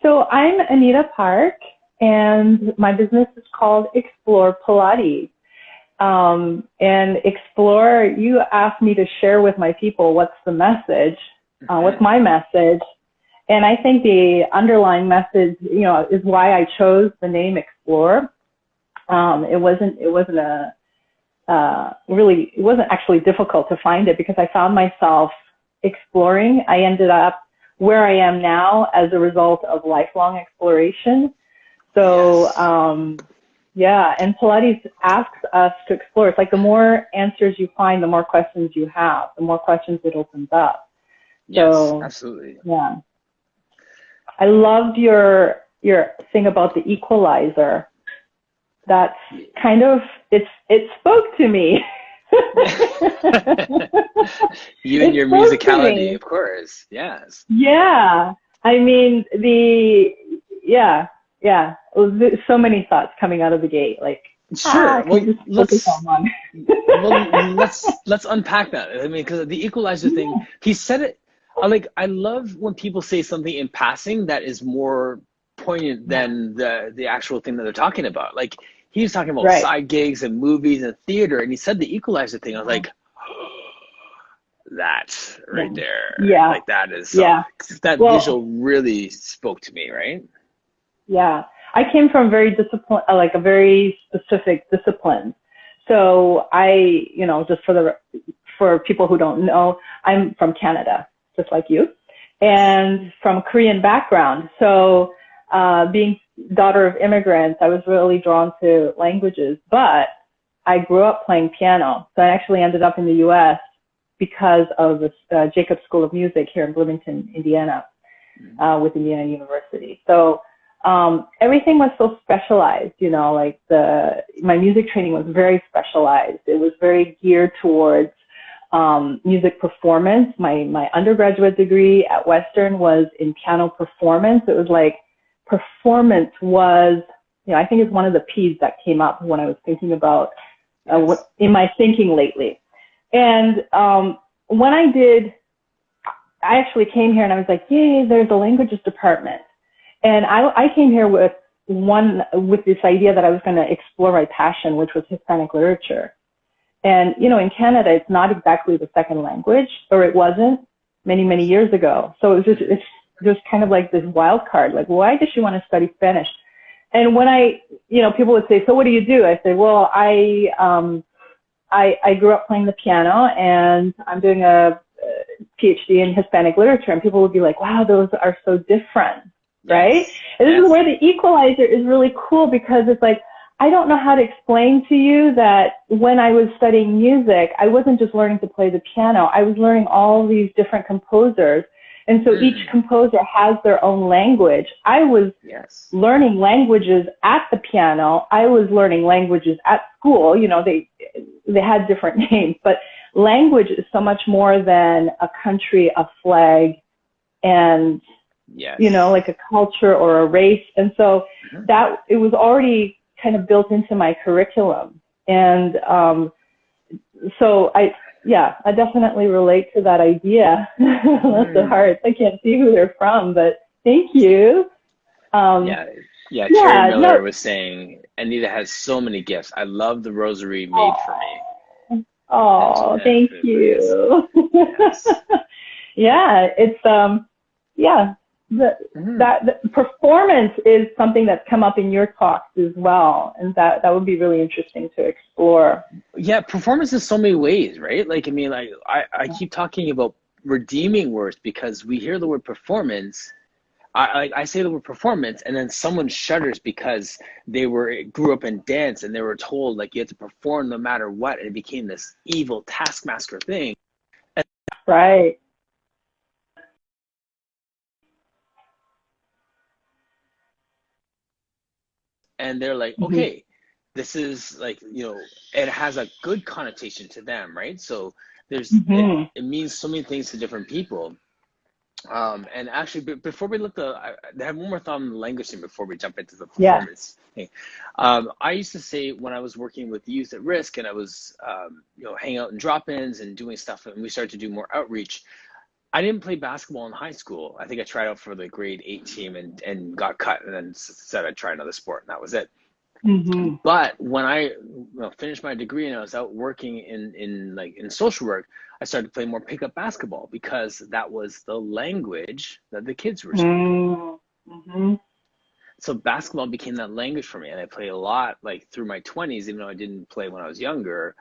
So I'm Anita Park, and my business is called Explore Pilates. And Explore, you asked me to share with my people what's the message, what's my message. And I think the underlying message, is why I chose the name Explore. It wasn't actually difficult to find it because I found myself exploring. I ended up where I am now as a result of lifelong exploration. So, and Pilates asks us to explore. It's like the more answers you find, the more questions you have, the more questions it opens up. So, yes, absolutely. Yeah. I loved your thing about the equalizer. That's kind of, it spoke to me. You and your musicality, of course. Yes. Yeah. I mean, so many thoughts coming out of the gate. Like, sure. Well, let's let's unpack that. I mean, because the equalizer thing, he said it. I love when people say something in passing that is more poignant than the actual thing that they're talking about. Like, he was talking about side gigs and movies and theater, and he said the equalizer thing. I was like, that right there. Yeah. Like, that is that visual really spoke to me, right? Yeah. I came from very a very specific discipline. So I, just for people who don't know, I'm from Canada, just like you, and from Korean background. So being daughter of immigrants, I was really drawn to languages, but I grew up playing piano. So I actually ended up in the U.S. because of the Jacobs School of Music here in Bloomington, Indiana, with Indiana University. So everything was so specialized, my music training was very specialized. It was very geared towards music performance. My undergraduate degree at Western was in piano performance. It was like performance was, I think it's one of the P's that came up when I was thinking about in my thinking lately. And when I actually came here and I was like, yay, there's a languages department. And I came here with this idea that I was going to explore my passion, which was Hispanic literature. And, in Canada, it's not exactly the second language, or it wasn't many, many years ago. So it's just kind of like this wild card. Like, why does she want to study Spanish? And when people would say, so what do you do? I say, well, I grew up playing the piano and I'm doing a PhD in Hispanic literature. And people would be like, wow, those are so different. Right? And this is where the equalizer is really cool, because it's like, I don't know how to explain to you that when I was studying music, I wasn't just learning to play the piano. I was learning all these different composers. And so each composer has their own language. I was learning languages at the piano. I was learning languages at school. They had different names, but language is so much more than a country, a flag, and like a culture or a race. And so that it was already kind of built into my curriculum. And so I definitely relate to that idea. Bless their hearts. I can't see who they're from, but thank you. Terry Miller was saying, Anita has so many gifts. I love the rosary made for me. Oh, thank you. Yes. It's that performance is something that's come up in your talks as well, and that would be really interesting to explore. Yeah, performance in so many ways, right? I keep talking about redeeming words because we hear the word performance. I say the word performance, and then someone shudders because they grew up in dance and they were told you had to perform no matter what, and it became this evil taskmaster thing. Right. And they're like, okay, this is it has a good connotation to them, right? So there's it means so many things to different people. And actually, before we I have one more thought on the language thing before we jump into the performance thing. I used to say when I was working with youth at risk and I was hanging out in drop-ins and doing stuff, and we started to do more outreach, I didn't play basketball in high school. I think I tried out for the grade 8 team and got cut, and then said I'd try another sport, and that was it. Mm-hmm. But when I finished my degree and I was out working in social work, I started to play more pickup basketball because that was the language that the kids were speaking. Mm-hmm. So basketball became that language for me, and I played a lot like through my 20s, even though I didn't play when I was younger.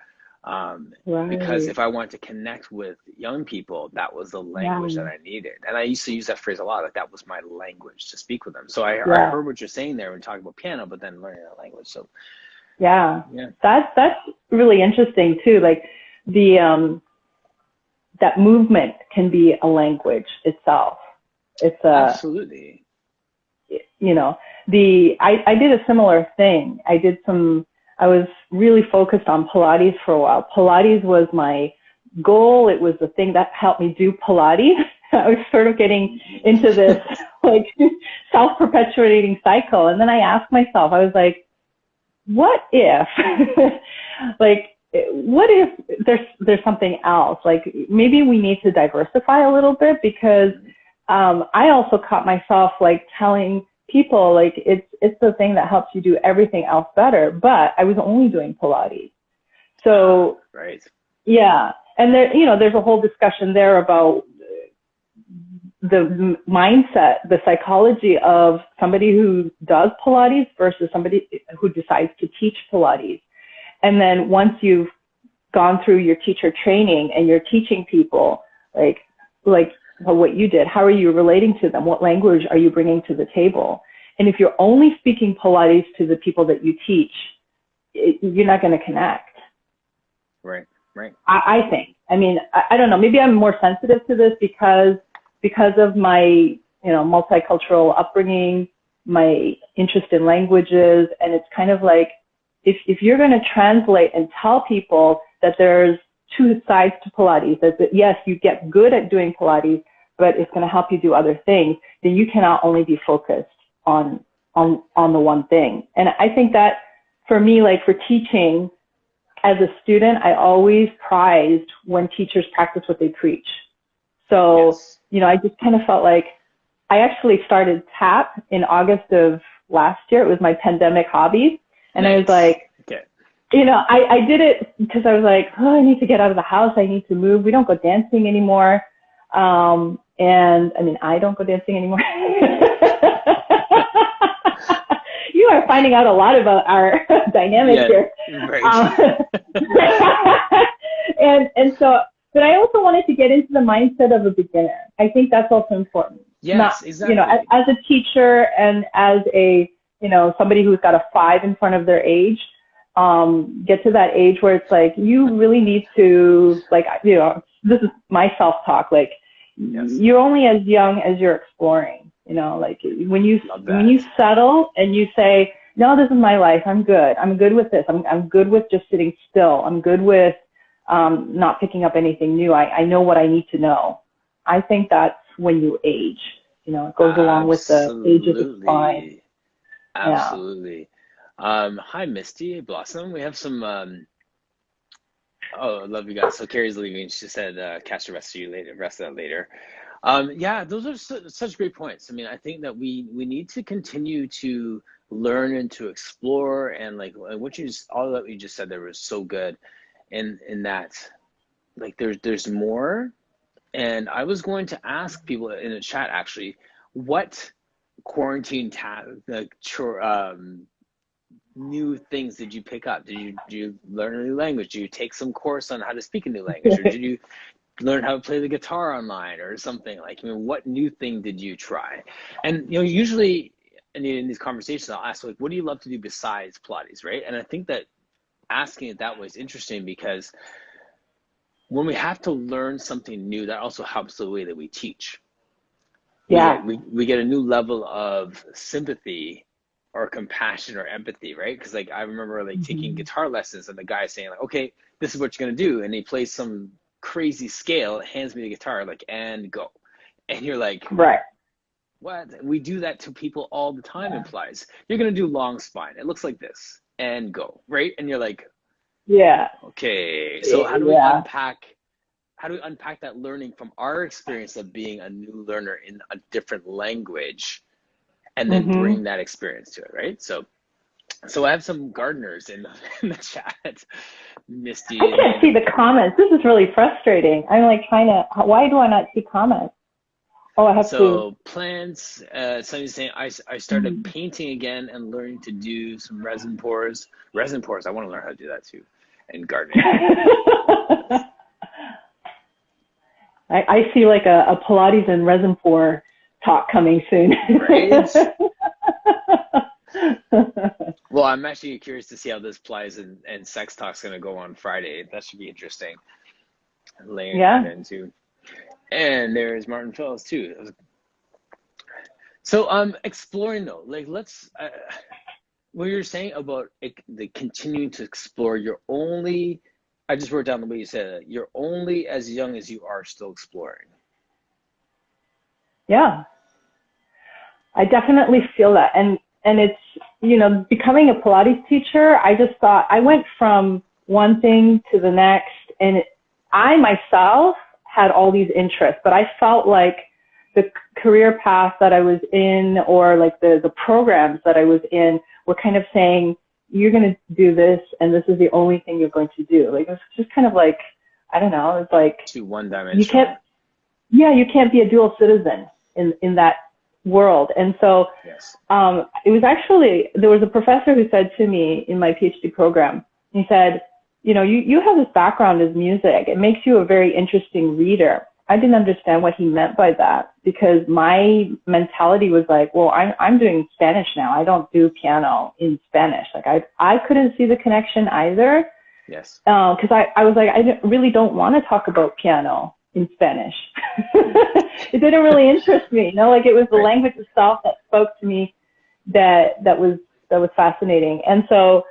Because Right. if I wanted to connect with young people, that was the Yeah. language that I needed. And I used to use that phrase a lot, like that was my language to speak with them. So I Yeah. heard what you're saying there when talking about piano, but then learning that language. So Yeah. yeah, That's really interesting too. Like the that movement can be a language itself. It's a, absolutely. you know, I did a similar thing. I was really focused on Pilates for a while. Pilates was my goal. It was the thing that helped me do Pilates. I was sort of getting into this like self-perpetuating cycle. And then I asked myself, I was like, what if, like, what if there's something else? Like maybe we need to diversify a little bit because I also caught myself like telling people like it's the thing that helps you do everything else better. But I was only doing Pilates. So right. yeah. And there, there's a whole discussion there about the mindset, the psychology of somebody who does Pilates versus somebody who decides to teach Pilates. And then once you've gone through your teacher training and you're teaching people, like what you did, how are you relating to them? What language are you bringing to the table? And if you're only speaking Pilates to the people that you teach, you're not going to connect. Right, right. I think. I mean, I don't know. Maybe I'm more sensitive to this because of my, multicultural upbringing, my interest in languages, and it's kind of like, if you're going to translate and tell people that there's two sides to Pilates, that yes, you get good at doing Pilates, but it's going to help you do other things, then you cannot only be focused on the one thing. And I think that for me, like for teaching as a student, I always prized when teachers practice what they preach. So, yes. I just kind of felt like I actually started TAP in August of last year. It was my pandemic hobby. And nice. I was like, okay. I did it because I was like, I need to get out of the house. I need to move. We don't go dancing anymore. And I mean, I don't go dancing anymore. You are finding out a lot about our dynamic here. Right. And so, but I also wanted to get into the mindset of a beginner. I think that's also important. Yes, exactly. As a teacher and as a, somebody who's got a 5 in front of their age, get to that age where it's like, you really need to, like, this is my self-talk, like, yes. You're only as young as you're exploring, like when you settle and you say, no, this is my life. I'm good. I'm good with this. I'm good with just sitting still. I'm good with, not picking up anything new. I know what I need to know. I think that's when you age, it goes along with the age of the spine. Absolutely. Yeah. Hi, Misty Blossom. We have some, I love you guys. So Carrie's leaving. She said, catch the rest of that later. Yeah, those are such great points. I mean, I think that we need to continue to learn and to explore, and like all that you just said there was so good, in that, like there's more. And I was going to ask people in the chat actually, what quarantine new things did you pick up? Did you learn a new language? Did you take some course on how to speak a new language, or did you learn how to play the guitar online or something? Like, what new thing did you try? And usually in these conversations, I'll ask, like, what do you love to do besides Pilates, right? And I think that asking it that way is interesting, because when we have to learn something new, that also helps the way that we teach. Yeah. We get a new level of sympathy or compassion or empathy, right? Because like I remember like taking guitar lessons and the guy saying like, okay, this is what you're gonna do, and he plays some crazy scale, hands me the guitar, like, and go. And you're like, right, what? We do that to people all the time. Implies you're gonna do long spine, it looks like this, and go, right? And you're like, yeah, okay, so how do we unpack how do we unpack that learning from our experience of being a new learner in a different language, and then bring that experience to it, right? So I have some gardeners in the chat, Misty. I can't see the comments. This is really frustrating. I'm like trying to, why do I not see comments? Oh, I have to. So plants, somebody's saying, I started painting again and learning to do some resin pours. Resin pours, I want to learn how to do that too. And gardening. I see like a Pilates and resin pour talk coming soon. Right? Well, I'm actually curious to see how this Pilates and sex talk's going to go on Friday. That should be interesting. Laying that into. And there's Martin Phillips too. So exploring though, like let's, what you're saying about the continuing to explore, I just wrote down the way you said it, you're only as young as you are still exploring. Yeah, I definitely feel that. And it's, you know, becoming a Pilates teacher, I just thought, I went from one thing to the next, and I myself had all these interests, but I felt like the career path that I was in, or like the programs that I was in, were kind of saying, you're going to do this, and this is the only thing you're going to do. Like, it was just kind of like, I don't know, it's like, too one-dimensional. You can't be a dual citizen in that world. And so it was actually, there was a professor who said to me in my PhD program, he said, you know, you have this background as music. It makes you a very interesting reader. I didn't understand what he meant by that, because my mentality was like, well, I'm doing Spanish now. I don't do piano in Spanish. Like I couldn't see the connection either. Yes. Because I was like, really don't want to talk about piano in Spanish. It didn't really interest me. You know, like it was the language itself that spoke to me that was fascinating. And so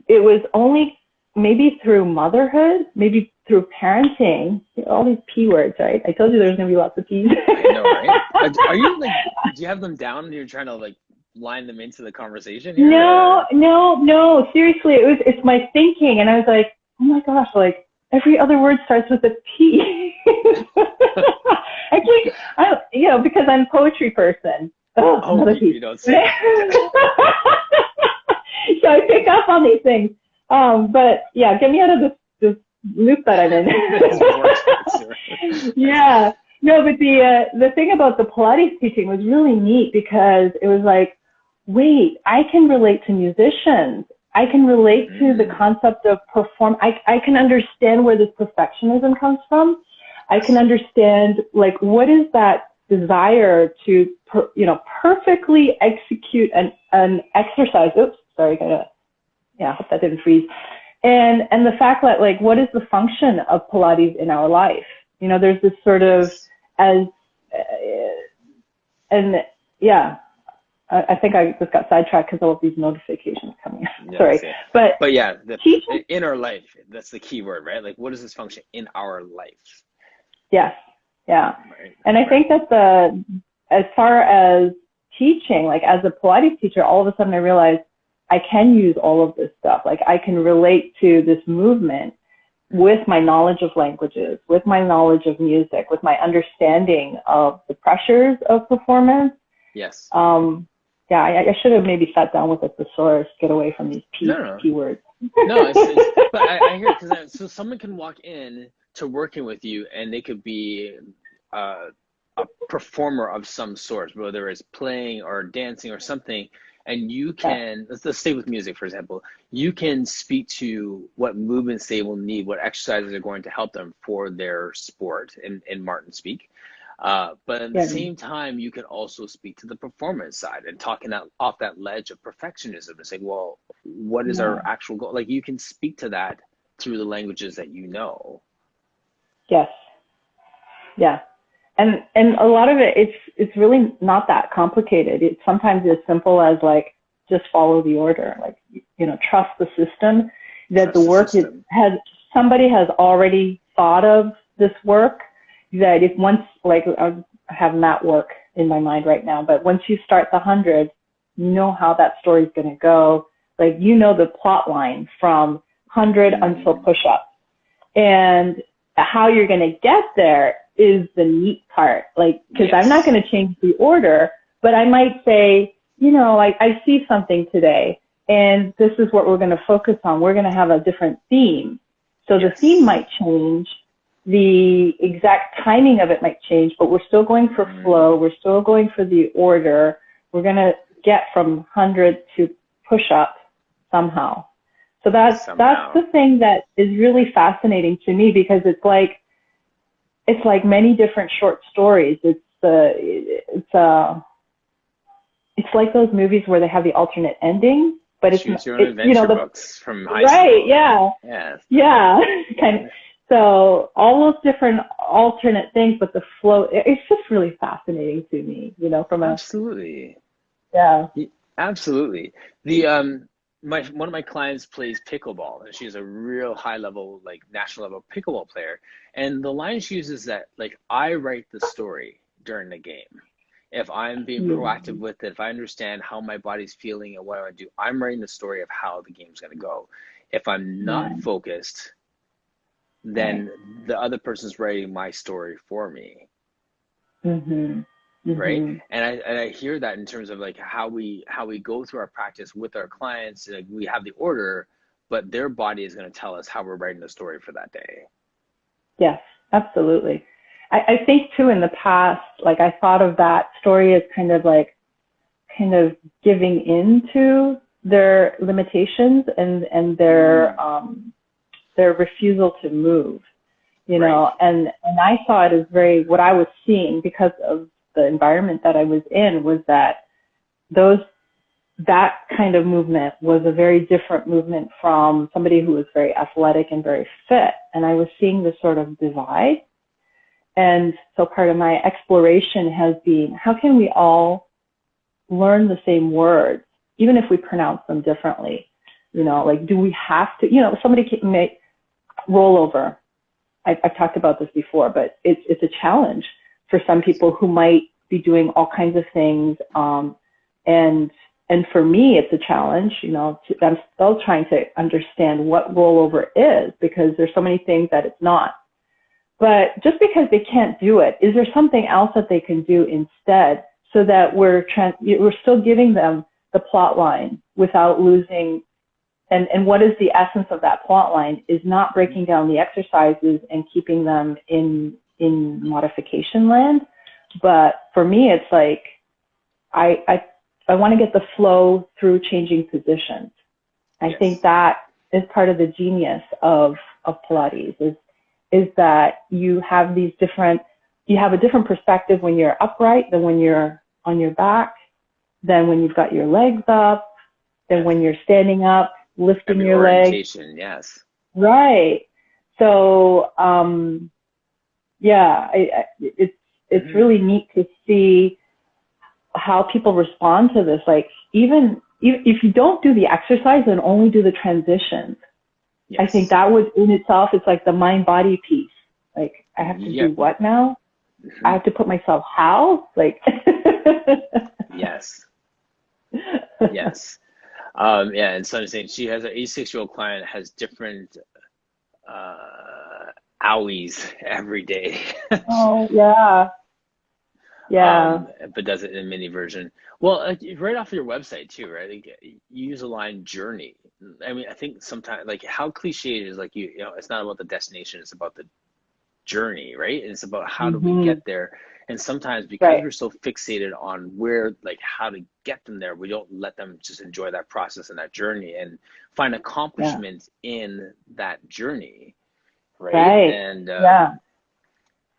it was only maybe through motherhood, maybe through parenting, all these P words, right? I told you there's going to be lots of P's. I know, right? Are you like, do you have them down and you're trying to like line them into the conversation here? No. Seriously, it's my thinking. And I was like, oh my gosh, like every other word starts with a P. Actually, because I'm a poetry person. Another P. You don't say. So I pick up on these things. But yeah, get me out of this loop that I'm in. Yeah. No, but the thing about the Pilates teaching was really neat, because it was like, wait, I can relate to musicians. I can relate to the concept of perform. I can understand where this perfectionism comes from. I can understand, like, what is that desire to, perfectly execute an exercise. Oops, sorry, I hope that didn't freeze. And the fact that, like, what is the function of Pilates in our life? You know, there's this sort of, I think I just got sidetracked because of all these notifications coming. Yeah, sorry. But yeah, in our life, that's the key word, right? Like, what is this function in our life? Yes. Yeah. Right. And I think that as far as teaching, like as a Pilates teacher, all of a sudden I realized I can use all of this stuff. Like I can relate to this movement with my knowledge of languages, with my knowledge of music, with my understanding of the pressures of performance. Yes. I should have maybe sat down with a thesaurus, get away from these P words. No, but I hear it, because so someone can walk in to working with you and they could be a performer of some sort, whether it's playing or dancing or something, and you can, let's stay with music, for example, you can speak to what movements they will need, what exercises are going to help them for their sport in Martin speak. But at the same time, you can also speak to the performance side and talking off that ledge of perfectionism and say, well, what is our actual goal? Like you can speak to that through the languages that you know. Yes. Yeah. And a lot of it, it's really not that complicated. It's sometimes as simple as like, just follow the order, like, trust the system, that the work somebody has already thought of this work, that if once, like I have that work in my mind right now, but once you start the 100, you know how that story is going to go. Like, the plot line from 100 until push-up. And how you're going to get there is the neat part. Like, because I'm not going to change the order, but I might say, you know, I see something today, and this is what we're going to focus on. We're going to have a different theme. So the theme might change. The exact timing of it might change, but we're still going for flow. We're still going for the order. We're going to get from 100 to push up somehow. So that's the thing that is really fascinating to me, because it's like many different short stories. It's like those movies where they have the alternate ending, but it's Choose Your Own Adventure books from high school. Right, yeah. Yes. Yeah. Kind of. So all those different alternate things, but the flow, it's just really fascinating to me, you know, from Absolutely. Yeah. Absolutely. The one of my clients plays pickleball, and she's a real high level, like national level pickleball player. And the line she uses that, like, I write the story during the game. If I'm being proactive with it, if I understand how my body's feeling and what I want to do, I'm writing the story of how the game's going to go. If I'm not focused, then the other person's writing my story for me. Right? And I hear that in terms of like how we go through our practice with our clients. Like, we have the order, but their body is going to tell us how we're writing the story for that day. Yes, absolutely. I think too, in the past, like, I thought of that story as kind of giving into their limitations and their refusal to move, you know, and I saw it as what I was seeing, because of the environment that I was in, was that that kind of movement was a very different movement from somebody who was very athletic and very fit. And I was seeing this sort of divide. And so part of my exploration has been, how can we all learn the same words, even if we pronounce them differently? You know, like, do we have to, you know, somebody can make rollover. I've talked about this before, but it's a challenge for some people who might be doing all kinds of things. And for me, it's a challenge, you know, I'm still trying to understand what rollover is, because there's so many things that it's not. But just because they can't do it, is there something else that they can do instead, so that we're still giving them the plot line without losing. And what is the essence of that plot line is not breaking down the exercises and keeping them in modification land. But for me, it's like, I want to get the flow through changing positions. I think that is part of the genius of Pilates, is that you have a different perspective when you're upright than when you're on your back, than when you've got your legs up, than when you're standing up, lifting your legs. Yes. Right. So, it's really neat to see how people respond to this. Like, even if you don't do the exercise and only do the transitions, I think that would in itself, it's like the mind-body piece. Like, I have to do what now? I have to put myself how? Like, Yes. And so I'm saying she has an 86-year-old client, has different owies every day. Oh, yeah. Yeah. But does it in a mini version. Well, right off your website too, right? Like, you use the line journey. I mean, I think sometimes, like, how cliche it is, like, you know, it's not about the destination, it's about the journey, right? And it's about how do we get there. And sometimes, because we're so fixated on how to get them there, we don't let them just enjoy that process and that journey and find accomplishments in that journey, right? And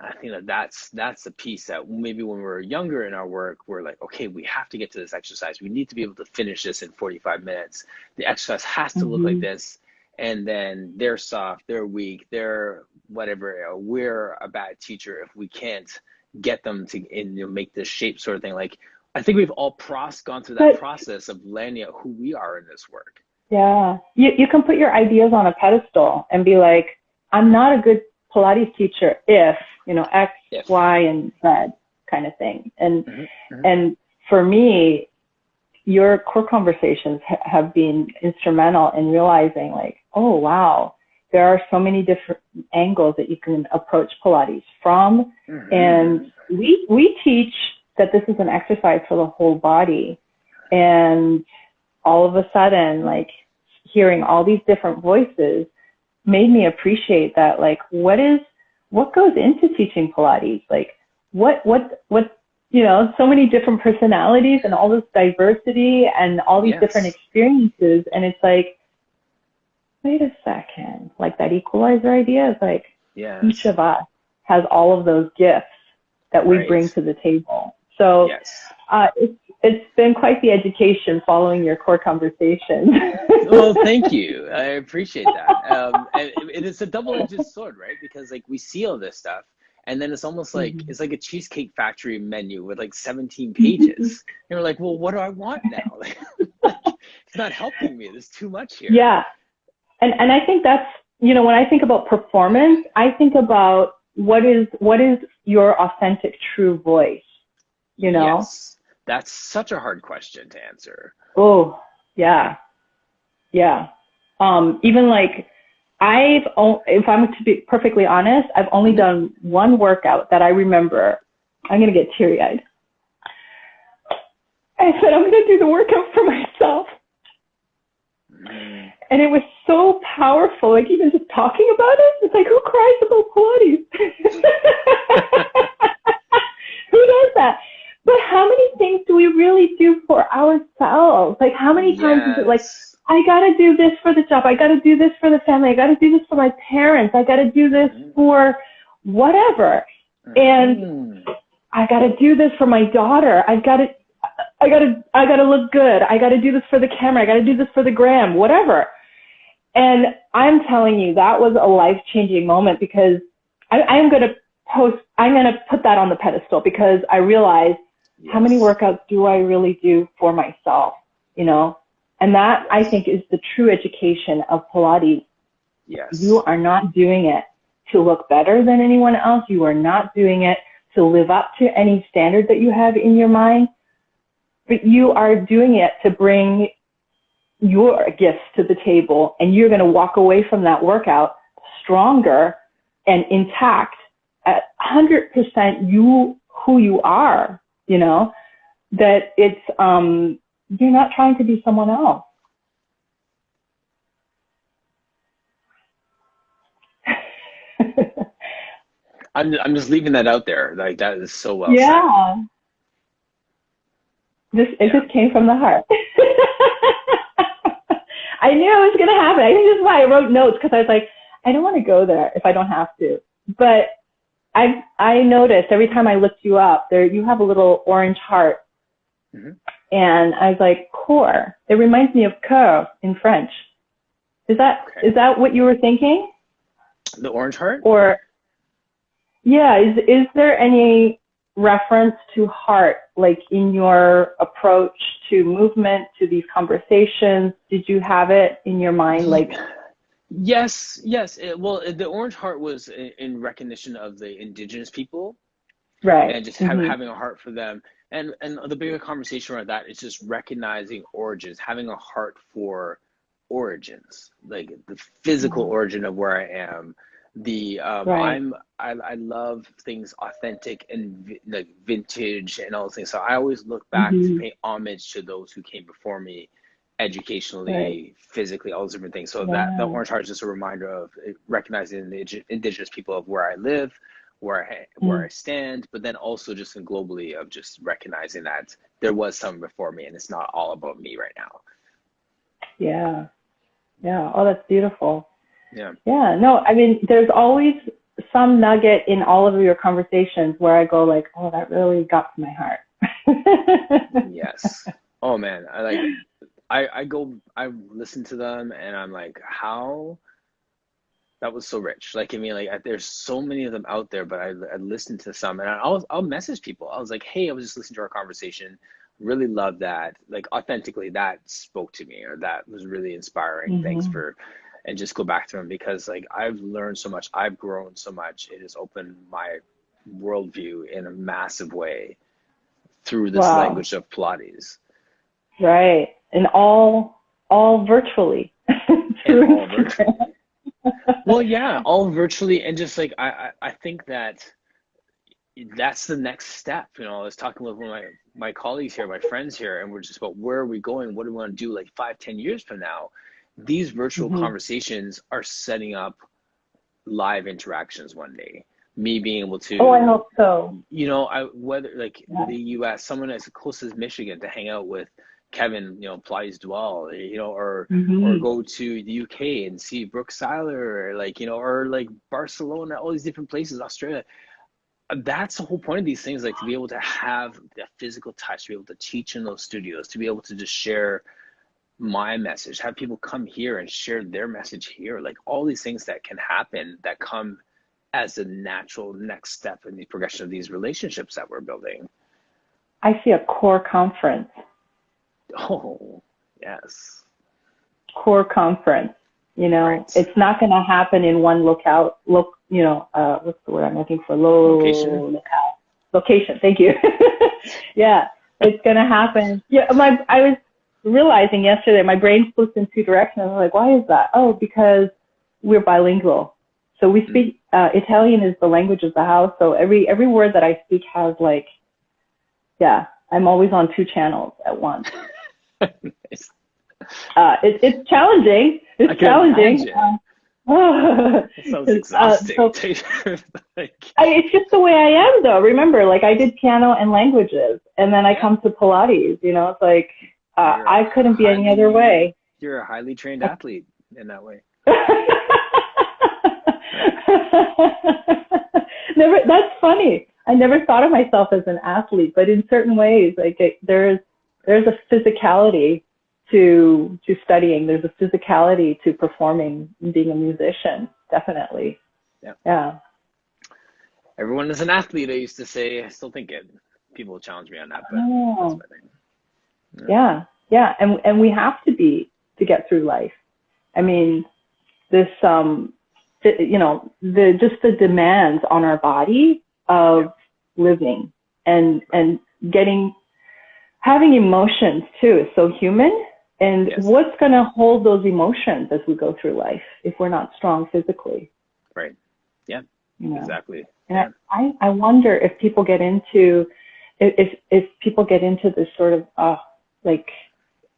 I think that's the piece that maybe when we're younger in our work, we're like, okay, we have to get to this exercise. We need to be able to finish this in 45 minutes. The exercise has to look like this. And then they're soft, they're weak, they're whatever. We're a bad teacher if we can't get them to make this shape, sort of thing. Like, I think we've all gone through that process of landing out who we are in this work. Yeah. You can put your ideas on a pedestal and be like, I'm not a good Pilates teacher if, you know, X, Y, and Z kind of thing. And for me, your core conversations have been instrumental in realizing, like, oh, wow, there are so many different angles that you can approach Pilates from. And we teach that this is an exercise for the whole body. And all of a sudden, like, hearing all these different voices made me appreciate that, like, what goes into teaching Pilates? Like, what, you know, so many different personalities and all this diversity and all these different experiences. And it's like, wait a second, like that equalizer idea is like, each of us has all of those gifts that we bring to the table. So it's been quite the education following your core conversation. Well, thank you. I appreciate that. And it's a double-edged sword, right? Because like we see all this stuff, and then it's almost like it's like a Cheesecake Factory menu with like 17 pages. And we're like, well, what do I want now? Like, it's not helping me. There's too much here. Yeah. And I think that's, you know, when I think about performance, I think about what is your authentic, true voice, you know? Yes. That's such a hard question to answer. Oh, yeah. Yeah. Even like, if I'm to be perfectly honest, I've only done one workout that I remember. I'm going to get teary-eyed. I said, I'm going to do the workout for myself. And it was so powerful, like even just talking about it, it's like, who cries about Pilates? Who does that? But how many things do we really do for ourselves? Like, how many times is it like, I got to do this for the job. I got to do this for the family. I got to do this for my parents. I got to do this for whatever. And I got to do this for my daughter. I got to look good. I got to do this for the camera. I got to do this for the gram, whatever. And I'm telling you, that was a life-changing moment, because I'm going to put that on the pedestal, because I realized how many workouts do I really do for myself, you know? And that, I think, is the true education of Pilates. Yes. You are not doing it to look better than anyone else. You are not doing it to live up to any standard that you have in your mind. But you are doing it to bring your gifts to the table, and you're going to walk away from that workout stronger and intact at 100% who you are, you know, that it's, you're not trying to be someone else. I'm just leaving that out there. Like, that is so well said. It just came from the heart. I knew it was going to happen. I think that's why I wrote notes, because I was like, I don't want to go there if I don't have to. But I noticed every time I looked you up, there you have a little orange heart. And I was like, core. It reminds me of cœur in French. Is that what you were thinking? The orange heart? Or, yeah, is there any reference to heart, like in your approach to movement, to these conversations? Did you have it in your mind? Like, yes. Well, the orange heart was in recognition of the indigenous people, right? And just having a heart for them. And the bigger conversation around that is just recognizing origins, having a heart for origins, like the physical origin of where I am. I love things authentic and like vintage and all those things. So I always look back to pay homage to those who came before me, educationally, physically, all those different things. So that the orange heart is just a reminder of recognizing the indigenous people of where I live, where I stand, but then also just in globally of just recognizing that there was someone before me, and it's not all about me right now. Yeah. Oh, that's beautiful. Yeah. No, I mean, there's always some nugget in all of your conversations where I go like, oh, that really got to my heart. Yes. Oh man, I listen to them and I'm like, how that was so rich. Like, I mean, like there's so many of them out there, but I listened to some, and I'll message people. I was like, hey, I was just listening to our conversation. Really love that. Like, authentically, that spoke to me, or that was really inspiring. Thanks for. And just go back to them, because like I've learned so much, I've grown so much. It has opened my worldview in a massive way through this language of Pilates. Right, and all virtually. And all virtually. Well, yeah, all virtually, and just like I think that that's the next step. You know, I was talking with one of my colleagues here, my friends here, and we're just about where are we going? What do we want to do like 5, 10 years from now? These virtual Hmm. conversations are setting up live interactions one day. Me being able Oh, I to, hope so. you know, whether like Yeah. the US, someone as close as Michigan to hang out with Kevin, you know, Pilates Dwell, you know, or Hmm. go to the UK and see Brooke Seiler, or like, you know, or like Barcelona, all these different places, Australia. That's the whole point of these things, like to be able to have a physical touch, to be able to teach in those studios, to be able to just share my message, have people come here and share their message here, like all these things that can happen that come as a natural next step in the progression of these relationships that we're building. I see a core conference. Oh, yes. Core conference. You know, Right. it's not going to happen in one what's the word I'm looking for? Location. Location. Thank you. Yeah, it's going to happen. Yeah, I was realizing yesterday my brain flips in two directions. I was like, why is that? Oh, because we're bilingual. So we speak Italian is the language of the house. So every word that I speak has like, yeah, I'm always on two channels at once. Nice. It's challenging. I It's can challenging. imagine. That sounds exhausting. So Like, it's just the way I am, though. Remember, like I did piano and languages, and then I yeah, come to Pilates. You know, it's like you're a I couldn't be any other highly way. you're a highly trained athlete in that way. Right. Never. That's funny. I never thought of myself as an athlete, but in certain ways, like there's a physicality to studying. There's a physicality to performing and being a musician. Definitely. Yeah. Yeah. Everyone is an athlete, I used to say. I still think it. People challenge me on that, but that's Oh, my thing. yeah. Yeah. And we have to be to get through life. I mean, this, just the demands on our body Yeah. of living and having emotions too is so human. And Yes. what's going to hold those emotions as we go through life if we're not strong physically? Right. Yeah. You know? Exactly. And Yeah. I wonder if people get into, if people get into this sort of, like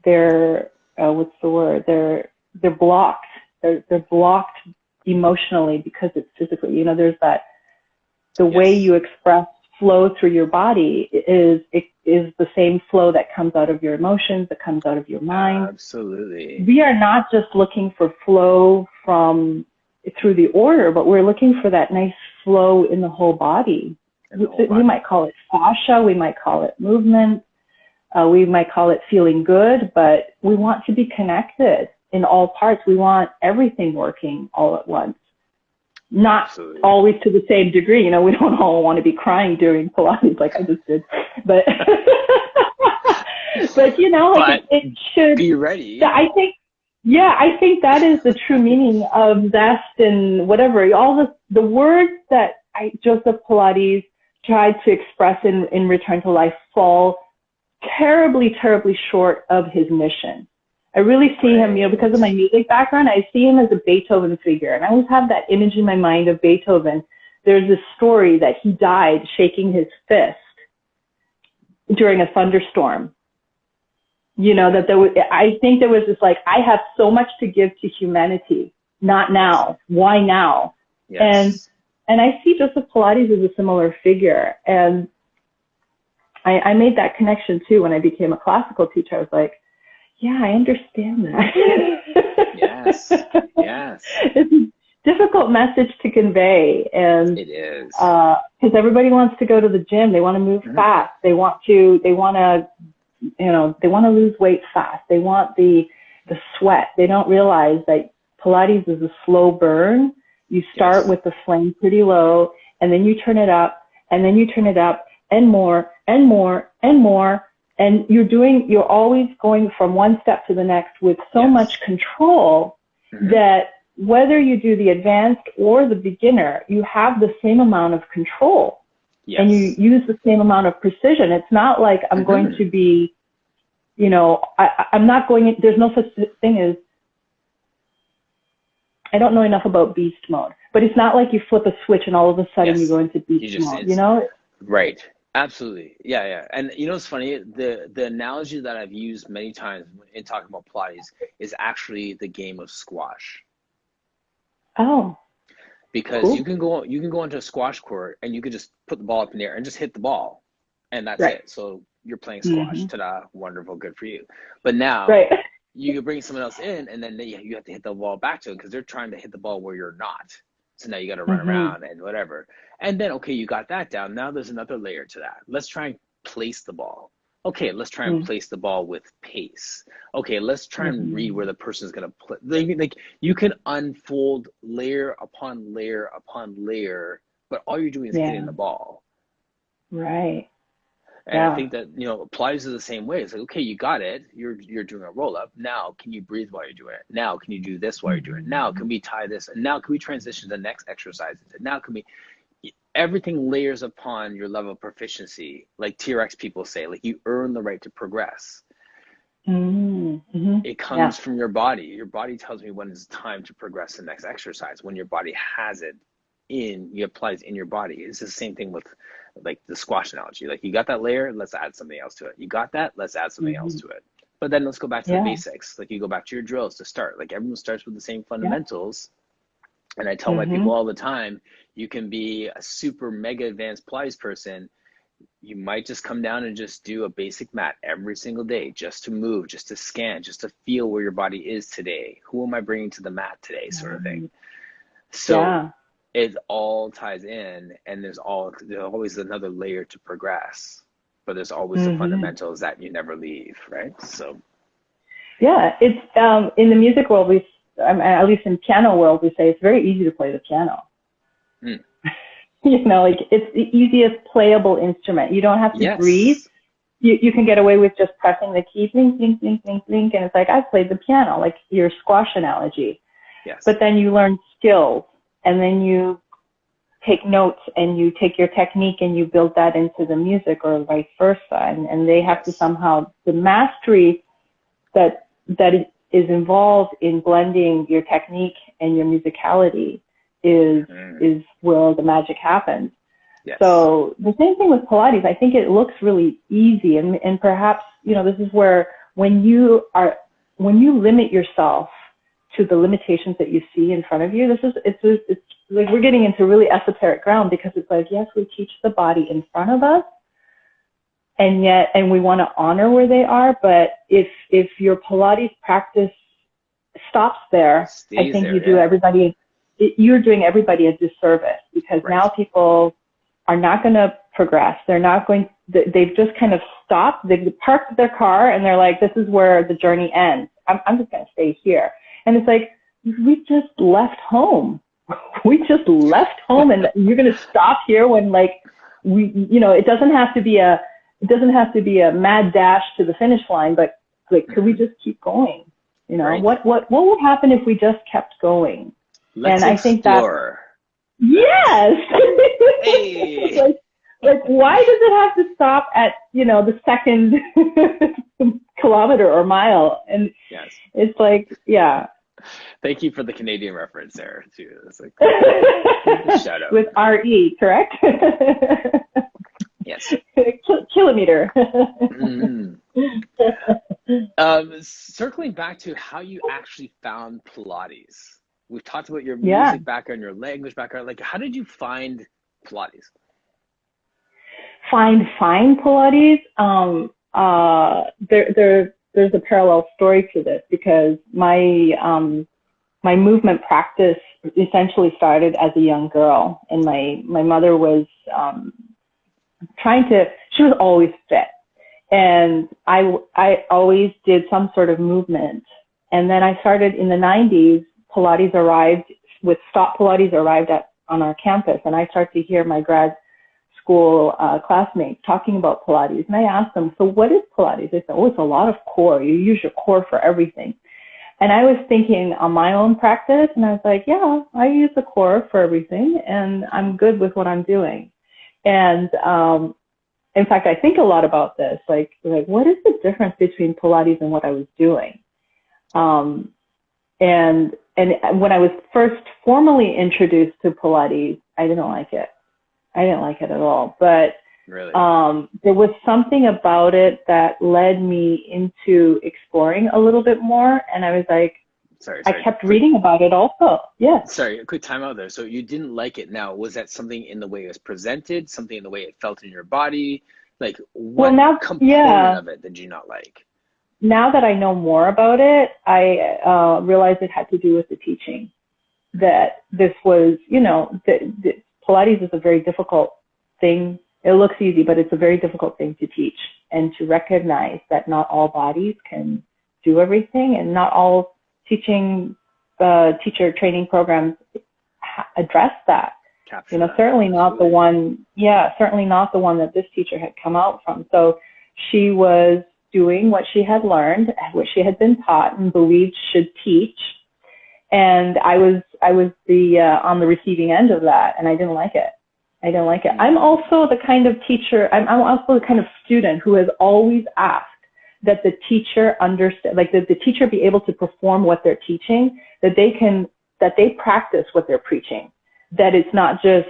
they're, what's the word? They're blocked. They're blocked emotionally because it's physically, you know, there's that, the way Yes. you express flow through your body is the same flow that comes out of your emotions, that comes out of your mind. Absolutely. We are not just looking for flow through the order, but we're looking for that nice flow in the whole body. We might call it fascia, we might call it movement, we might call it feeling good, but we want to be connected in all parts. We want everything working all at once. Not Absolutely. always to the same degree. You know, we don't all want to be crying during Pilates like I just did, but but you know, like it should be ready. I think that is the true meaning of zest and whatever. All the words that Joseph Pilates tried to express in Return to Life fall terribly, terribly short of his mission. I really see him, you know, because of my music background, I see him as a Beethoven figure. And I always have that image in my mind of Beethoven. There's this story that he died shaking his fist during a thunderstorm. You know, that I think there was this like, I have so much to give to humanity. Not now. Why now? Yes. And I see Joseph Pilates as a similar figure. And I made that connection too when I became a classical teacher. I was like, yeah, I understand that. Yes. Yes. It's a difficult message to convey. And it is. Because everybody wants to go to the gym. They want to move fast. They want to lose weight fast. They want the sweat. They don't realize that Pilates is a slow burn. You start with the flame pretty low, and then you turn it up, and then you turn it up, and more, and more, and more. And you're always going from one step to the next with so much control that whether you do the advanced or the beginner, you have the same amount of control. Yes. And you use the same amount of precision. It's not like I'm going to be, you know, I'm not going, there's no such thing as, I don't know enough about beast mode, but it's not like you flip a switch and all of a sudden you Yes. go into You beast just, mode, you know? right. Absolutely. Yeah, yeah. And you know what's funny? The analogy that I've used many times in talking about Pilates is actually the game of squash. Oh, Because cool. you can go into a squash court and you could just put the ball up in the air and just hit the ball, and that's Right. it. So you're playing Mm-hmm. squash. Ta-da, wonderful, good for you. But now Right. you could bring someone else in, and then you have to hit the ball back to them because they're trying to hit the ball where you're not. So now you got to run Mm-hmm. around and whatever. And then, okay, you got that down. Now there's another layer to that. Let's try and place the ball. Okay, let's try and place the ball with pace. Okay, let's try and read where the person's going to play. Like you can unfold layer upon layer upon layer, but all you're doing is hitting the ball. Right. And I think that, you know, Pilates is the same way. It's like, okay, you got it. You're doing a roll up. Now, can you breathe while you're doing it? Now, can you do this while you're doing it? Now, can we tie this? And now, can we transition to the next exercise? Now, can we? Everything layers upon your level of proficiency. Like TRX people say, like you earn the right to progress. Mm-hmm. It comes from your body. Your body tells me when it's time to progress the next exercise. When your body has it you apply it in your body. It's the same thing with like the squash analogy. Like you got that layer, let's add something else to it. You got that, let's add something else to it. But then let's go back to the basics. Like you go back to your drills to start. Like everyone starts with the same fundamentals. And I tell my people all the time, you can be a super mega advanced Pilates person. You might just come down and just do a basic mat every single day, just to move, just to scan, just to feel where your body is today. Who am I bringing to the mat today, sort of thing. So it all ties in, and there's always another layer to progress, but there's always the fundamentals that you never leave, right? So it's in the music world, at least in piano world, we say it's very easy to play the piano. You know, like it's the easiest playable instrument. You don't have to breathe. You can get away with just pressing the key, blink, blink, blink, blink, blink, and it's like, I've played the piano, like your squash analogy. But then you learn skills, and then you take notes, and you take your technique and you build that into the music, or vice versa. And they have to somehow, the mastery that is involved in blending your technique and your musicality is where the magic happens. So the same thing with Pilates. I think it looks really easy, and perhaps, you know, this is where when you limit yourself to the limitations that you see in front of you, it's like we're getting into really esoteric ground, because it's like, yes, we teach the body in front of us, and we want to honor where they are, but if your Pilates practice stops there, I think you're doing everybody a disservice, because now people are not going to progress. They've just kind of stopped. They've parked their car and they're like, this is where the journey ends. I'm just going to stay here. And it's like, we just left home. We just left home, and you're going to stop here when, like, it doesn't have to be a mad dash to the finish line, but like, could we just keep going? You know, what would happen if we just kept going? Let's explore. I think that, yes. Hey. like, why does it have to stop at, the second kilometer or mile? And it's like, Thank you for the Canadian reference there too. It's like shout out. With RE, correct? Yes. Kilometer. Circling back to how you actually found Pilates. We've talked about your music background, your language background. Like, how did you find Pilates? Find Pilates? There's a parallel story to this, because my movement practice essentially started as a young girl, and my mother was she was always fit, and I always did some sort of movement. And then I started in the 90s. Pilates arrived on our campus, and I started to hear my grad school classmates talking about Pilates. And I asked them, so what is Pilates? They said, oh, it's a lot of core. You use your core for everything. And I was thinking on my own practice, and I was like, yeah, I use the core for everything, and I'm good with what I'm doing. And in fact, I think a lot about this, like what is the difference between Pilates and what I was doing? And when I was first formally introduced to Pilates, I didn't like it. I didn't like it at all. But Really? There was something about it that led me into exploring a little bit more. And I was like, Sorry. I kept reading about it also. Yeah. Sorry, a quick time out there. So you didn't like it now. Was that something in the way it was presented, something in the way it felt in your body? Like, what component of it did you not like? Now that I know more about it, I realized it had to do with the teaching. That this was, the Pilates is a very difficult thing. It looks easy, but it's a very difficult thing to teach, and to recognize that not all bodies can do everything, and not all teacher training programs address that. Certainly not the one. Yeah, certainly not the one that this teacher had come out from. So she was doing what she had learned, what she had been taught and believed should teach. And I was the on the receiving end of that, and I didn't like it. I'm also the kind of teacher, I'm also the kind of student who has always asked that the teacher understand, like that the teacher be able to perform what they're teaching, that they practice what they're preaching, that it's not just,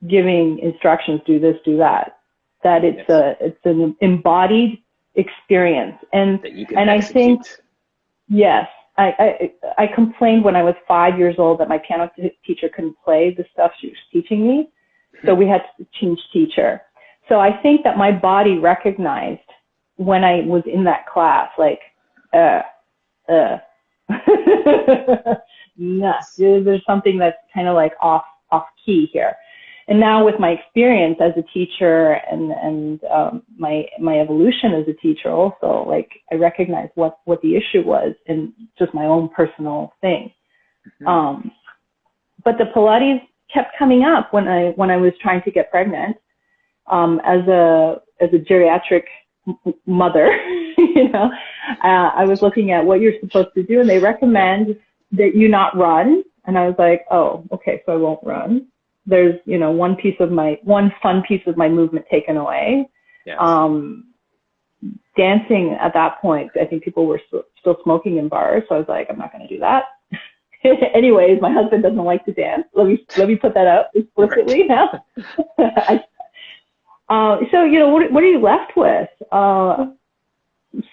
giving instructions, do this, do that, that it's an embodied experience. And I think, yes, I complained when I was 5 years old that my piano teacher couldn't play the stuff she was teaching me. So we had to change teacher. So I think that my body recognized when I was in that class, like, nah, there's something that's kind of like off key here. And now with my experience as a teacher and my evolution as a teacher also, like, I recognize what the issue was in just my own personal thing. Mm-hmm. But the Pilates kept coming up when I was trying to get pregnant, as a geriatric mother. I was looking at what you're supposed to do, and they recommend that you not run. And I was like, oh, okay, so I won't run. There's, one fun piece of my movement taken away. Yes. Dancing at that point, I think people were still smoking in bars. So I was like, I'm not going to do that. Anyways, my husband doesn't like to dance. Let me put that up explicitly now. So, what are you left with? So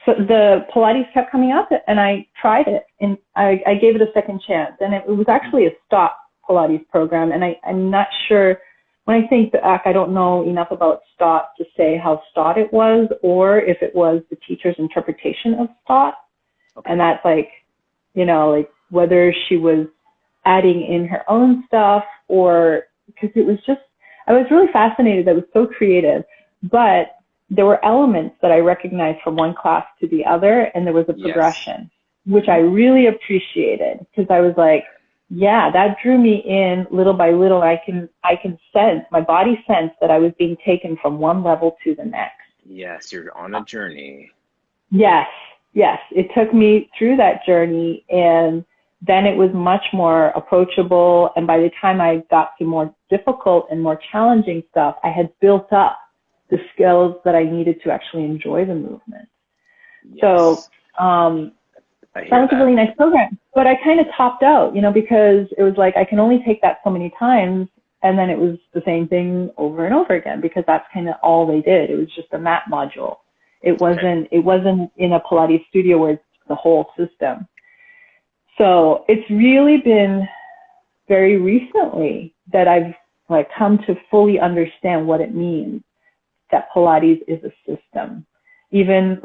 the Pilates kept coming up, and I tried it, and I gave it a second chance. And it was actually a STOT Pilates program, and I'm not sure. When I think back, I don't know enough about STOT to say how STOT it was, or if it was the teacher's interpretation of STOT. Okay. And that's like, whether she was adding in her own stuff, or because it was just, I was really fascinated. That was so creative, but there were elements that I recognized from one class to the other, and there was a progression, which I really appreciated, because I was like, yeah, that drew me in little by little. I can sense, my body sensed that I was being taken from one level to the next. Yes, you're on a journey. Yes, it took me through that journey, and then it was much more approachable. And by the time I got to more difficult and more challenging stuff, I had built up the skills that I needed to actually enjoy the movement. Yes. So that was a really nice program. But I kind of topped out, because it was like I can only take that so many times, and then it was the same thing over and over again, because that's kind of all they did. It was just a mat module. It wasn't in a Pilates studio where it's the whole system. So it's really been very recently that I've come to fully understand what it means that Pilates is a system. Even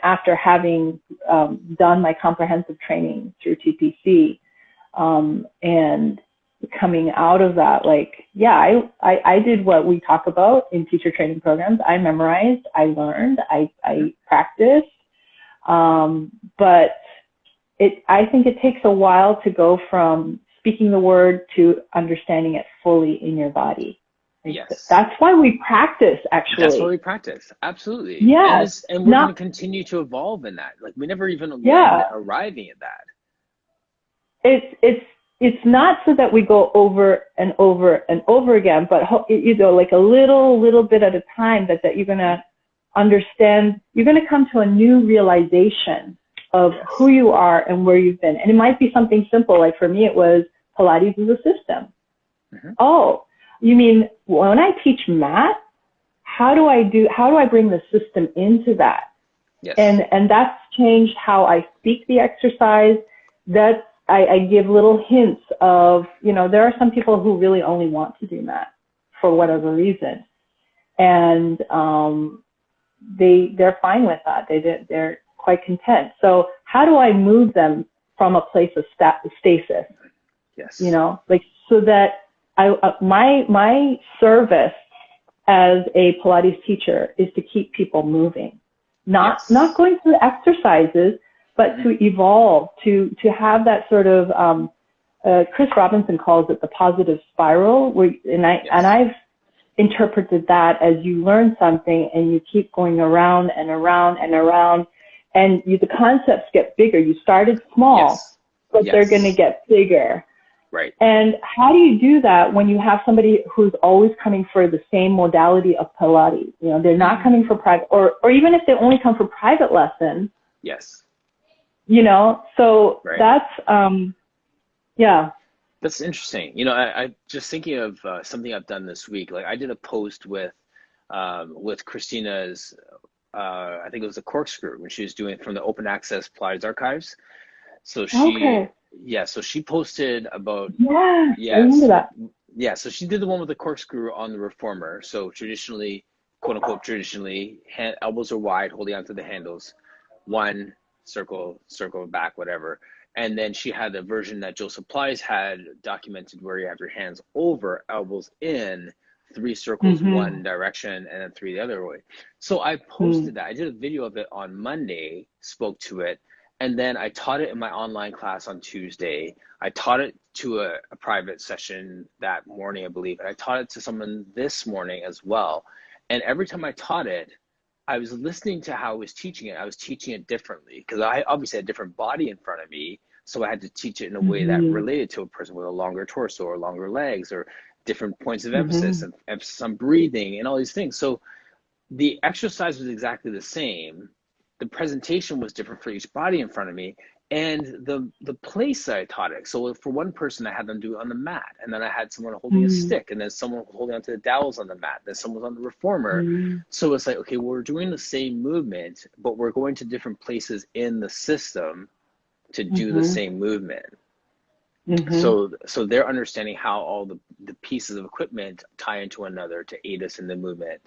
after having done my comprehensive training through TPC, and coming out of that, I did what we talk about in teacher training programs. I memorized, I learned, I practiced, but I think it takes a while to go from speaking the word to understanding it fully in your body. Yes. That's why we practice, actually. That's why we practice. Absolutely. Yes. And we're going to continue to evolve in that. We never even arriving at that. It's not so that we go over and over and over again, but a little bit at a time that you're going to understand. You're going to come to a new realization of who you are and where you've been. And it might be something simple. Like for me, it was Pilates is a system. Oh, you mean when I teach mat, how do I bring the system into that? Yes. And that's changed how I speak the exercise. I give little hints of, there are some people who really only want to do mat for whatever reason. And they're fine with that. They're quite content. So how do I move them from a place of stasis? Yes. So that my service as a Pilates teacher is to keep people moving, not going through exercises, but to evolve, to have that sort of, Chris Robinson calls it the positive spiral, and I've interpreted that as you learn something and you keep going around and around and around, and the concepts get bigger. You started small, but they're going to get bigger. Right. And how do you do that when you have somebody who's always coming for the same modality of Pilates? They're not coming for private, or even if they only come for private lessons. Yes. So that's, That's interesting. I just thinking of something I've done this week. Like I did a post with Christina's, I think it was a corkscrew when she was doing it from the open access Pilates archives. So so she posted about, I remember that. Yeah, so she did the one with the corkscrew on the reformer. So traditionally, quote unquote, elbows are wide, holding onto the handles, one circle back, whatever. And then she had the version that Joseph Pilates had documented where you have your hands over, elbows in, 3 circles, one direction, and then 3 the other way. So I posted that. I did a video of it on Monday, spoke to it, and then I taught it in my online class on Tuesday. I taught it to a private session that morning, I believe. And I taught it to someone this morning as well. And every time I taught it, I was listening to how I was teaching it. I was teaching it differently because I obviously had a different body in front of me. So I had to teach it in a way that related to a person with a longer torso or longer legs or different points of emphasis and emphasis on breathing and all these things. So the exercise was exactly the same. The presentation was different for each body in front of me, and the place that I taught it. So for one person, I had them do it on the mat, and then I had someone holding a stick, and then someone holding onto the dowels on the mat, then someone was on the reformer. So it's like, okay, we're doing the same movement, but we're going to different places in the system to do the same movement. So they're understanding how all the pieces of equipment tie into another to aid us in the movement.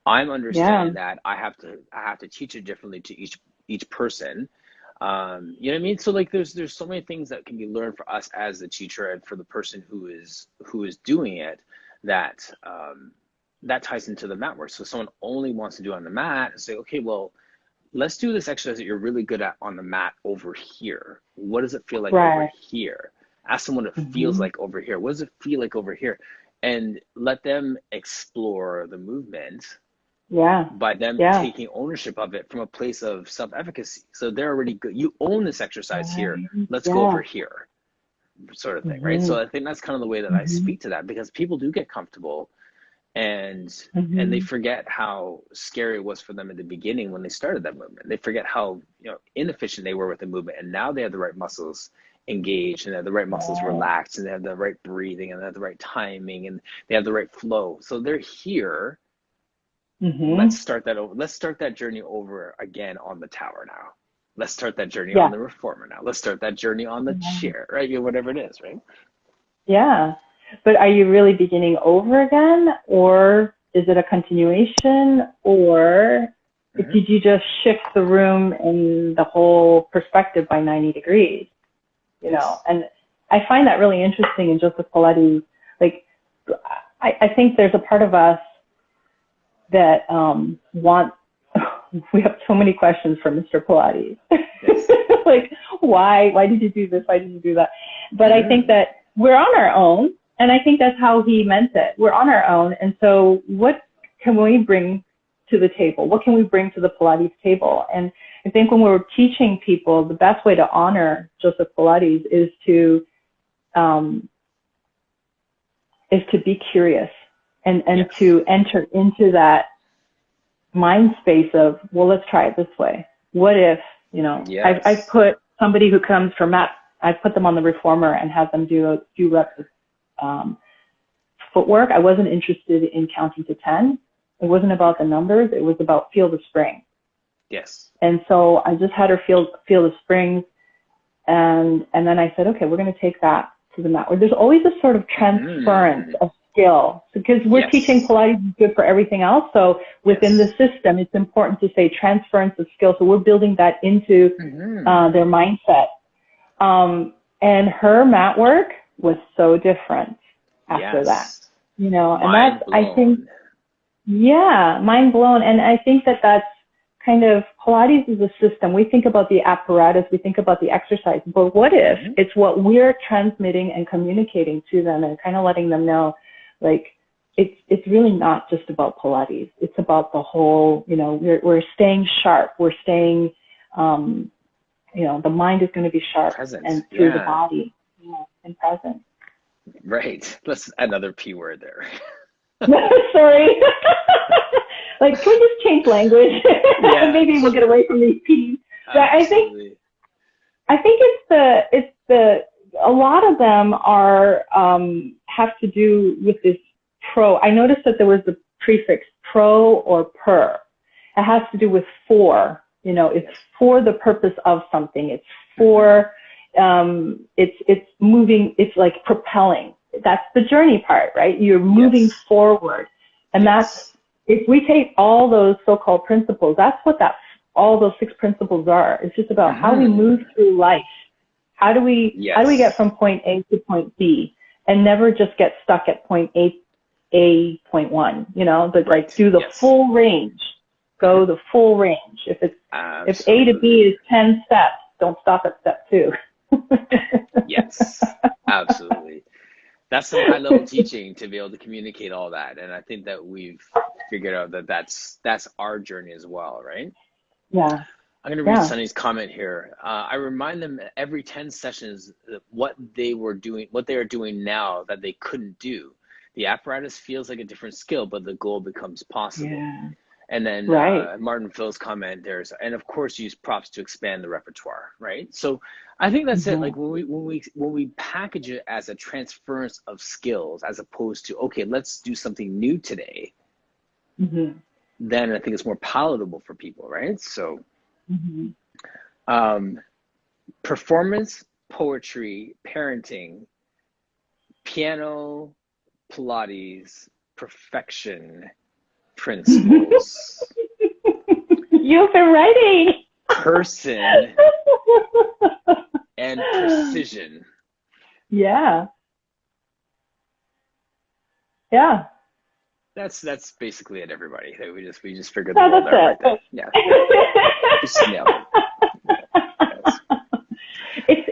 I'm understanding that I have to teach it differently to each person. You know what I mean? So like there's so many things that can be learned for us as the teacher and for the person who is doing it that ties into the mat work. So someone only wants to do it on the mat and say, okay, well, let's do this exercise that you're really good at on the mat over here. What does it feel like over here? Ask them what it feels like over here. What does it feel like over here? And let them explore the movement by them taking ownership of it from a place of self-efficacy. So they're already good. You own this exercise here. Let's go over here, sort of thing, right? So I think that's kind of the way that I speak to that, because people do get comfortable and they forget how scary it was for them at the beginning when they started that movement. They forget how inefficient they were with the movement, and now they have the right muscles engaged and they have the right muscles relaxed and they have the right breathing and they have the right timing and they have the right flow. So they're here. Let's start that over. Let's start that journey over again on the tower now. Let's start that journey on the reformer now. Let's start that journey on the chair, right? Whatever it is, right? Yeah. But are you really beginning over again, or is it a continuation, or did you just shift the room and the whole perspective by 90 degrees? And I find that really interesting in Joseph Pilates. Like, I think there's a part of us that we have so many questions for Mr. Pilates. Like, why did you do this? Why did you do that? But I think that we're on our own, and I think that's how he meant it. We're on our own, and so what can we bring to the table? What can we bring to the Pilates table? And I think when we're teaching people, the best way to honor Joseph Pilates is to be curious and to enter into that mind space of, well, let's try it this way. What if You know, Yes. I've put somebody who comes for mat, I put them on the reformer and have them do a few reps of footwork. I wasn't interested in counting to 10. It wasn't about the numbers. It was about feel the spring. Yes. And so I just had her feel the springs. And then I said, okay, we're going to take that to the mat. Where there's always a sort of transference of skill, because we're teaching Pilates is good for everything else. So within the system, it's important to say transference of skill. So we're building that into their mindset. And her mat work was so different after that, you know, and that's, I think, mind blown. And I think that that's kind of, Pilates is a system. We think about the apparatus, we think about the exercise, but what if it's what we're transmitting and communicating to them and kind of letting them know, like, it's really not just about Pilates. It's about the whole, you know, we're staying sharp. We're staying, you know, the mind is going to be sharp and through the body, and present. Right. Let's another P word there. Sorry. Like, can we just change language? Maybe we'll get away from these P's. But I think it's the a lot of them are have to do with this pro. I noticed that there was the prefix pro or per. It has to do with for. You know, it's for the purpose of something. It's for it's moving. It's like propelling. That's the journey part, right? You're moving forward, and that's. If we take all those so-called principles, that's what all those 6 principles are. It's just about how we move through life. How do we get from point A to point B and never just get stuck at point A, point 1, you know, but like do the full range, go the full range. If A to B is 10 steps, don't stop at step 2. Yes, absolutely. That's some high-level teaching to be able to communicate all that, and I think that we've figured out that that's our journey as well, right? Yeah. I'm going to read Sunny's comment here. I remind them every 10 sessions what they are doing now that they couldn't do. The apparatus feels like a different skill, but the goal becomes possible. Yeah. And then Martin Phil's comment there's, and of course use props to expand the repertoire, right? So I think that's it. Like when we package it as a transference of skills, as opposed to, okay, let's do something new today, then I think it's more palatable for people, right? So performance, poetry, parenting, piano, Pilates, perfection, principles. You've been writing. Person and precision. Yeah. That's basically it, everybody. We just figured the world out right there. Yeah. Just nailed it.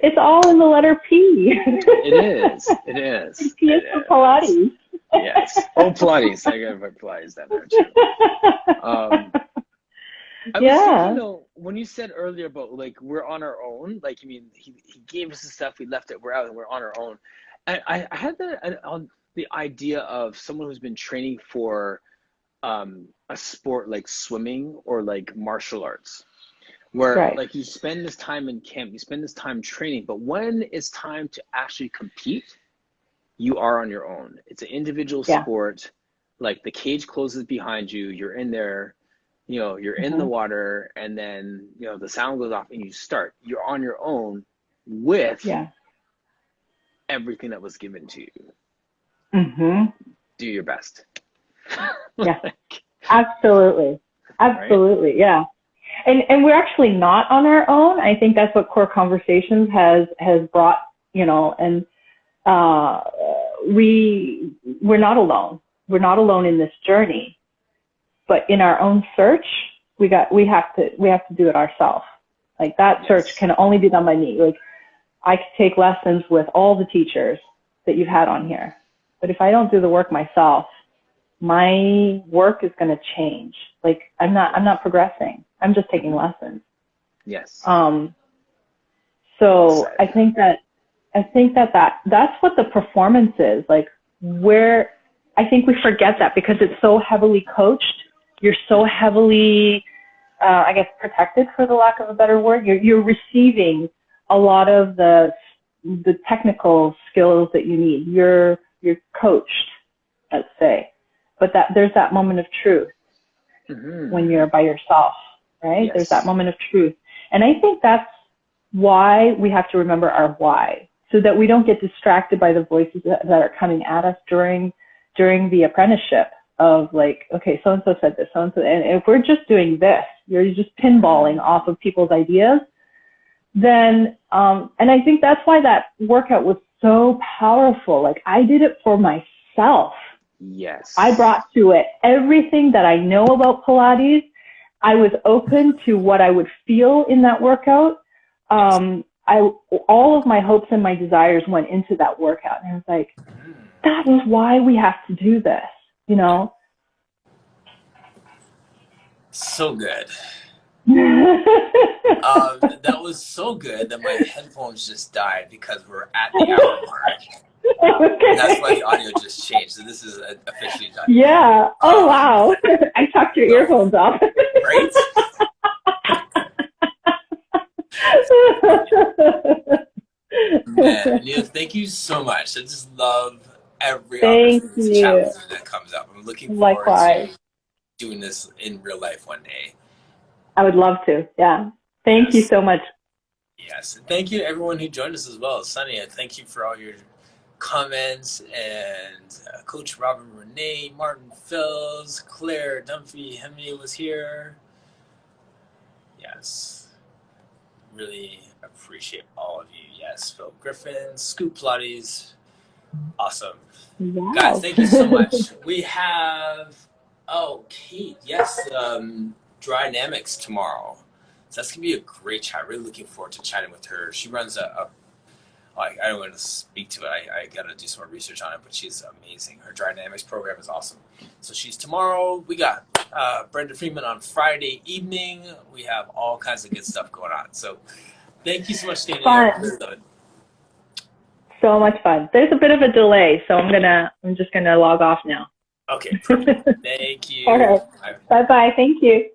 It's all in the letter P. It is. P is for Pilates. Yes. Oh, Pilates. I gotta put Pilates down there too. I was thinking, though, when you said earlier about, like, we're on our own, like, I mean, he gave us the stuff, we left it, we're out, and we're on our own. I had the idea of someone who's been training for a sport like swimming or like martial arts, where like you spend this time in camp, you spend this time training, but when it's time to actually compete, you are on your own. It's an individual sport. Like, the cage closes behind you, you're in there, you know, you're in the water, and then, you know, the sound goes off and you start. You're on your own with everything that was given to you. Do your best. Absolutely. Right? Yeah. And we're actually not on our own. I think that's what Core Conversations has brought, you know, and we're not alone. We're not alone in this journey. But in our own search, we have to do it ourselves. Like, that search can only be done by me. Like, I could take lessons with all the teachers that you've had on here, but if I don't do the work myself, my work is going to change. Like, I'm not progressing. I'm just taking lessons. Yes. So I think that's what the performance is. Like, where I think we forget that because it's so heavily coached. You're so heavily I guess, protected, for the lack of a better word. You're receiving a lot of the technical skills that you need. You're coached, let's say, but there's that moment of truth when you're by yourself, right? Yes. There's that moment of truth, and I think that's why we have to remember our why, so that we don't get distracted by the voices that are coming at us during the apprenticeship. Of like, okay, so and so said this, so and so, and if we're just doing this, you're just pinballing off of people's ideas. Then, and I think that's why that workout was so powerful. Like, I did it for myself. Yes. I brought to it everything that I know about Pilates. I was open to what I would feel in that workout. All of my hopes and my desires went into that workout. And I was like, that is why we have to do this, you know? So good. That was so good that my headphones just died because we're at the hour mark. Okay. And that's why the audio just changed. So this is officially done. Yeah. Oh, wow. I took your earphones off. Right? Man, Anita, thank you so much. I just love every opportunity to chat with you that comes up. I'm looking forward to doing this in real life one day. I would love to. Yeah. Thank you so much. Yes. And thank you to everyone who joined us as well. Sunny, thank you for all your comments. And Coach Robert Renee, Martin Phils, Claire Dunphy, Hemi was here. Yes. Really appreciate all of you. Yes. Phil Griffin, Scoop Pilates. Awesome. Wow. Guys, thank you so much. We have, Kate, yes, Dynamics tomorrow. So that's going to be a great chat. Really looking forward to chatting with her. She runs I don't want to speak to it. I got to do some more research on it, but she's amazing. Her Dynamics program is awesome. So she's tomorrow. We got Brenda Freeman on Friday evening. We have all kinds of good stuff going on. So thank you so much, Danny. So much fun. There's a bit of a delay, so I'm just gonna log off now. Okay, perfect. Thank you. All right. Bye-bye. Thank you.